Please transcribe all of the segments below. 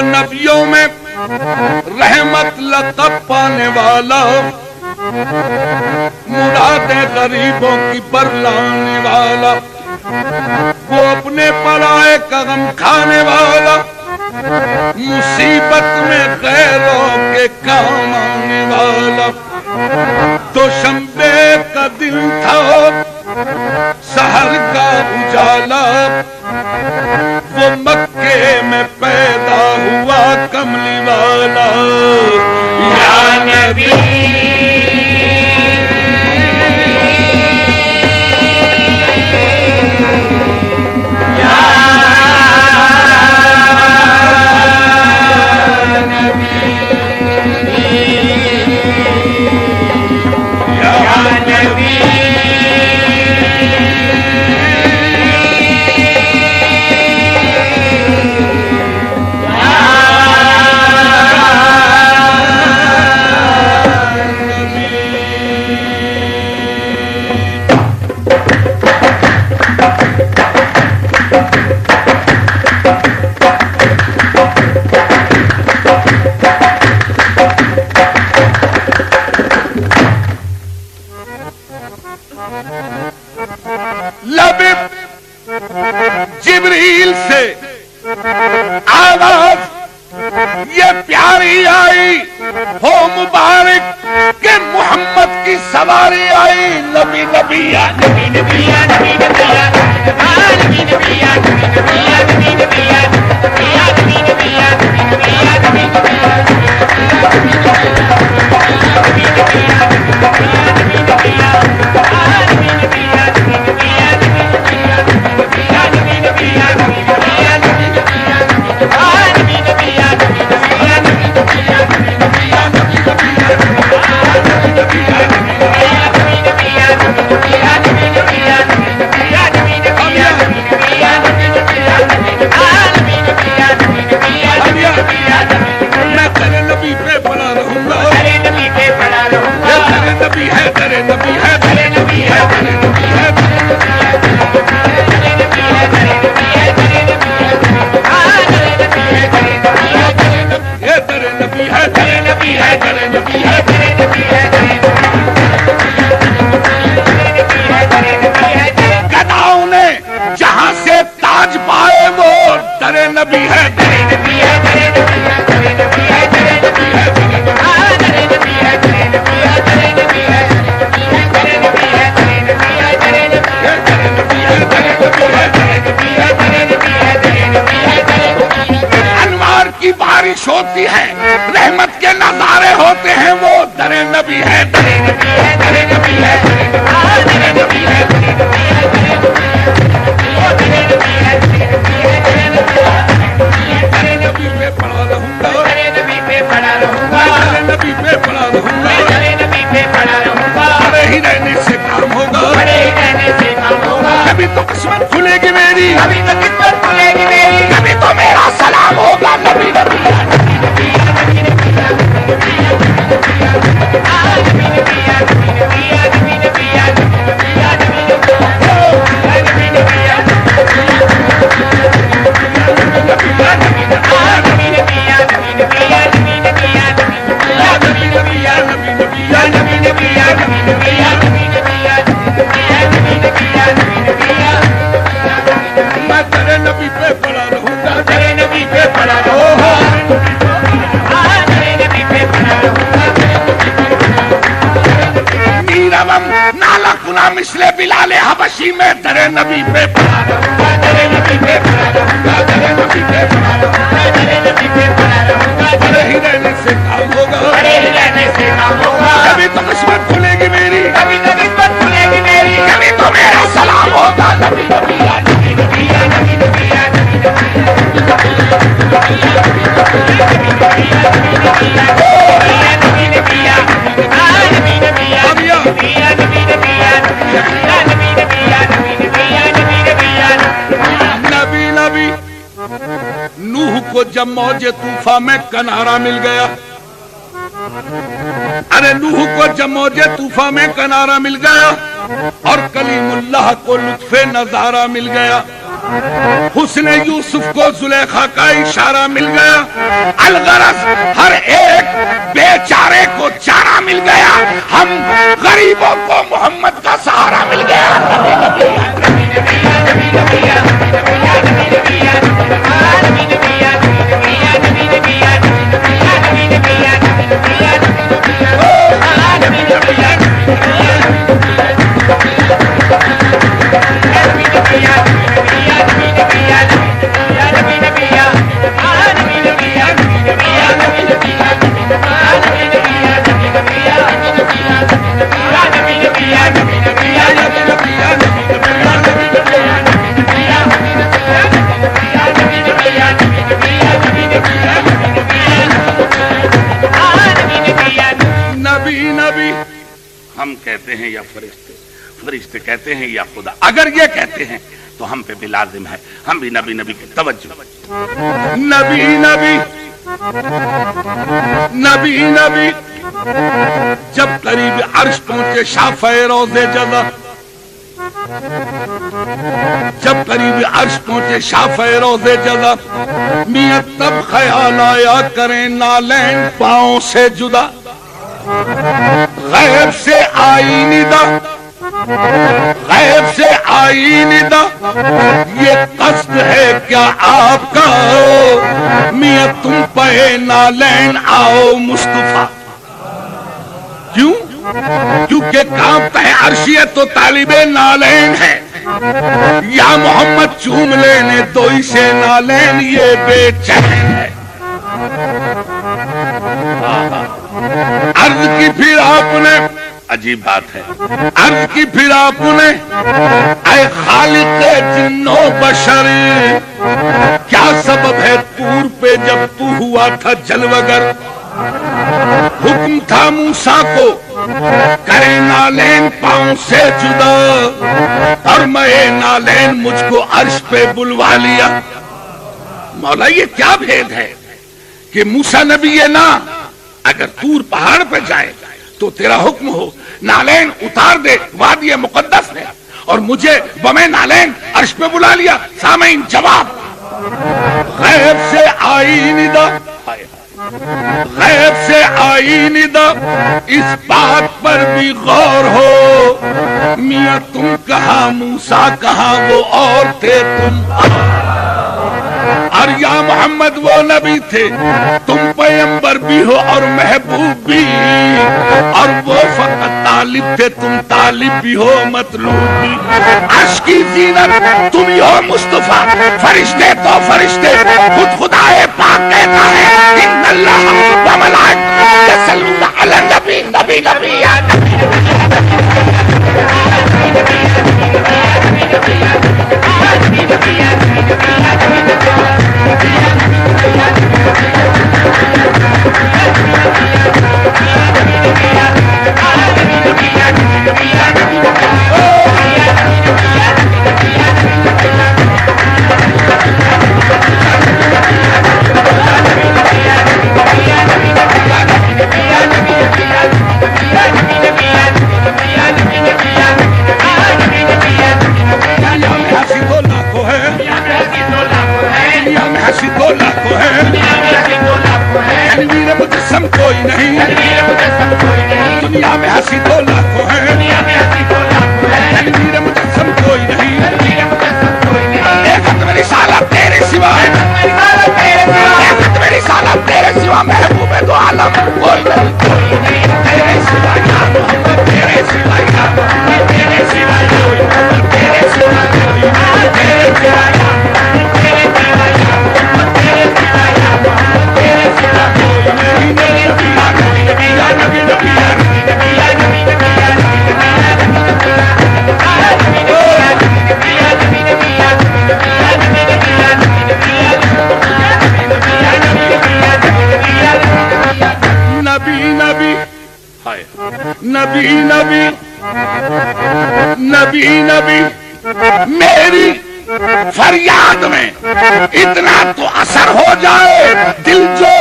نبیوں میں رحمت لقب پانے والا، مرادیں غریبوں کی برلانے والا، وہ اپنے پرائے کا غم کھانے والا، مصیبت میں غیروں کے کام آنے والا۔ دوشنبے کا دن تھا، سحر کا اجالا، وہ مکے میں پیدا ہوا کملی والا۔ یا نبی جبریل سے آواز یہ پیاری آئی، ہو مبارک کہ محمد کی سواری آئی۔ نبی نبی یا نبی نبی یا نبی نبی یا نبی نبی یا نبی نبی یا نبی نبی یا نبی نبی یا نبی نبی یا نبی نبی یا ہوتی ہے، رحمت کے نظارے ہوتے ہیں، وہ در نبی ہے، در نبی ہے، در نبی ہے، در نبی ہے، نبی پہ پڑا رہوں گا، نبی پہ پڑا رہوں گا، نبی پہ پڑا رہوں گا، نبی پہ پڑا رہوں گا، بڑے ہی رہنے سے کام ہوگا، بڑے ہی رہنے سے کام ہوگا، کبھی تو قسمت کھلے گی میری، کبھی تو قسمت کھلے گی میری، کبھی تو میرا سلام ہوگا، نبی نبی ہے۔ مثل بلال حبشی میں در نبی پہ پڑا رہوں گا، در نبی پہ پڑا رہوں گا، در نبی پہ پڑا رہوں گا، در نبی پہ پڑا رہوں گا، بڑے ہی رہنے سے کام ہوگا، بڑے ہی رہنے سے کام ہوگا، کبھی تو قسمت کھلے گی میری، کبھی تو قسمت کھلے گی میری، کبھی تو میرا سلام ہوگا، نبی نبی یا نبی نبی یا نبی نبی یا نبی نوح کو جب موج طوفان میں کنارہ مل گیا، ارے نوح کو جب موج طوفان میں کنارہ مل گیا اور کلیم اللہ کو لطف نظارہ مل گیا، حسن یوسف کو زلیخا کا اشارہ مل گیا، الغرض ہر ایک بیچارے کو چارہ مل گیا، ہم غریبوں کو محمد کا سہارا مل گیا۔ ہم کہتے ہیں یا فرشتے، فرشتے کہتے ہیں یا خدا، اگر یہ کہتے ہیں تو ہم پہ بھی لازم ہے ہم بھی نبی نبی کی توجہ، نبی نبی نبی نبی۔ جب قریب عرش پہنچے شافع روضے جزا، جب قریب عرش پہنچے شافع روضے جزا، میاں تب خیال آیا کریں نالین پاؤں سے جدا، غیب سے آئی ندا، غیب سے آئی ندا، یہ قصد ہے کیا آپ کا میاں تم پہ نالین آؤ مصطفیٰ؟ کیوں؟ کیونکہ کانپتا ہے عرشیت تو طالب نالین ہے، یا محمد چوم لینے تو اسے نالین یہ بے چین ہے۔ عرض کی پھر آپ نے، عجیب بات ہے، عرض کی پھر آپ نے اے خالق جن و بشر، کیا سبب ہے طور پہ جب تو ہوا تھا جلوگر؟ حکم تھا موسیٰ کو کرے نالین پاؤں سے جدا، اور میں نالین مجھ کو عرش پہ بلوا لیا۔ مولا یہ کیا بھید ہے کہ موسیٰ نبی ہے نا، اگر طور پہاڑ پہ جائے تو تیرا حکم ہو نالین اتار دے، وادی مقدس ہے، اور مجھے بمیں نالین عرش پہ بلا لیا۔ سامعین جواب، غیب سے آئی ندا، غیب سے آئی ندا، اس بات پر بھی غور ہو، میاں تم کہاں موسیٰ کہاں وہ اور تھے تم، اور یا محمد وہ نبی تھے، تم پیغمبر بھی ہو اور محبوب بھی، اور وہ فقط طالب تھے، تم طالب بھی ہو مطلوب بھی۔ عرش کی زینت تم ہی ہو مصطفیٰ، فرشتے تو فرشتے، خود خدائے پاک کہتا ہے ان اللہ و ملائکۃہ یصلون علی النبی، نبی نبی یا کوئی نہیں، دنیا میں ہنسی تو لاکھوں ہے، تنویر مجسم کوئی نہیں، ایک ختم رسالت تیرے سوا، ایک ختم رسالت تیرے سوا، محبوب دو عالم کوئی نہیں، تیرے سوا یا محمد، تیرے سوا یا محمد، تیرے سوا یا محمد، تیرے سوا یا محمد، تیرے سوا یا محمد، تیرے سوا یا محمد، تیرے سوا یا محمد، تیرے سوا کوئی نہیں۔ نبی نبی نبی نبی، میری فریاد میں اتنا تو اثر ہو جائے، دل جو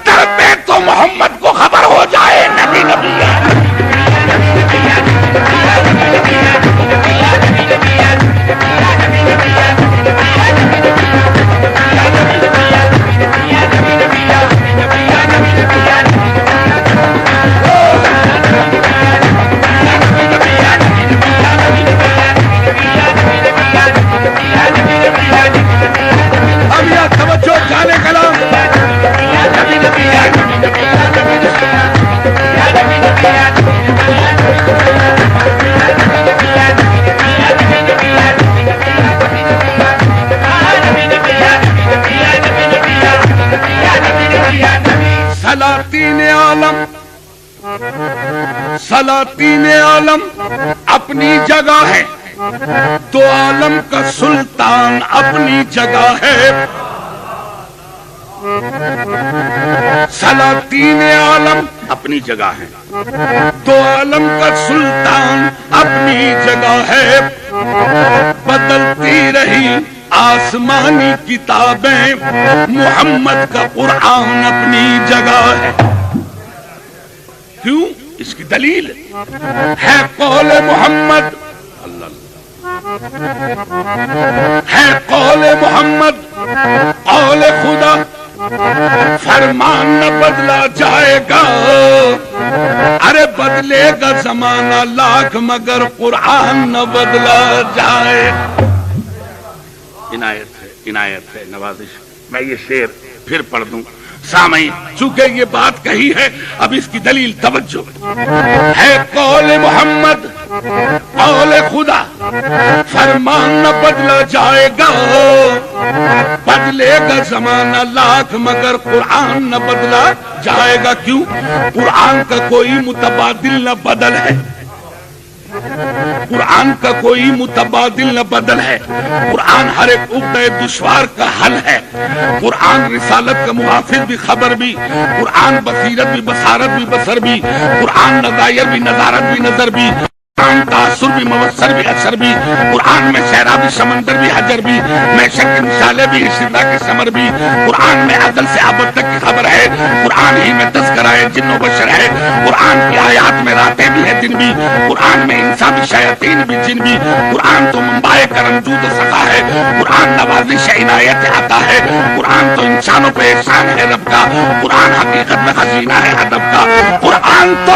تڑپے تو محمد کو خبر ہو جائے، نبی نبی ہے۔ سلاطین عالم اپنی جگہ ہے، تو عالم کا سلطان اپنی جگہ ہے۔ سلاطین عالم اپنی جگہ ہے، تو عالم کا سلطان اپنی جگہ ہے۔ بدلتی رہی آسمانی کتابیں، محمد کا قرآن اپنی جگہ ہے۔ کیوں؟ اس کی دلیل ہے قول محمد، ہے قول محمد قول خدا، فرمان نہ بدلا جائے گا، ارے بدلے گا زمانہ لاکھ مگر قرآن نہ بدلا جائے۔ عنایت ہے نوازش۔ میں یہ شعر پھر پڑھ دوں سامعین، چونکہ یہ بات کہی ہے، اب اس کی دلیل توجہ ہے۔ قول محمد قول خدا، فرمان نہ بدلا جائے گا، بدلے گا زمانہ لاکھ مگر قرآن نہ بدلا جائے گا۔ کیوں؟ قرآن کا کوئی متبادل نہ بدل ہے، قرآن کا کوئی متبادل نہ بدل ہے۔ قرآن ہر ایک عقدہ دشوار کا حل ہے۔ قرآن رسالت کا محافظ بھی، خبر بھی، قرآن بصیرت بھی، بصارت بھی، بصر بھی، قرآن نظائر بھی، نظارت بھی، نظر بھی، قرآن تاثر بھی، مبصر بھی، اثر بھی، قرآن میں صحرا بھی، سمندر بھی، حجر بھی، معیشت کے مثالیں بھی، شدہ کے ثمر بھی، قرآن میں عدل سے ابد تک کی خبر ہے، قرآن ہی میں تذکرہ ہے جن و بشر ہے، قرآن کی آیات میں راتیں بھی ہیں دن بھی، قرآن میں انسان بھی، شیاطین بھی، جن بھی، قرآن تو منبع کرم جود و سخا ہے، قرآن نوازش عنایت عطا ہے، قرآن تو انسانوں پہ احسان ہے رب کا، قرآن حقیقت میں خزینہ ہے ادب کا، قرآن تو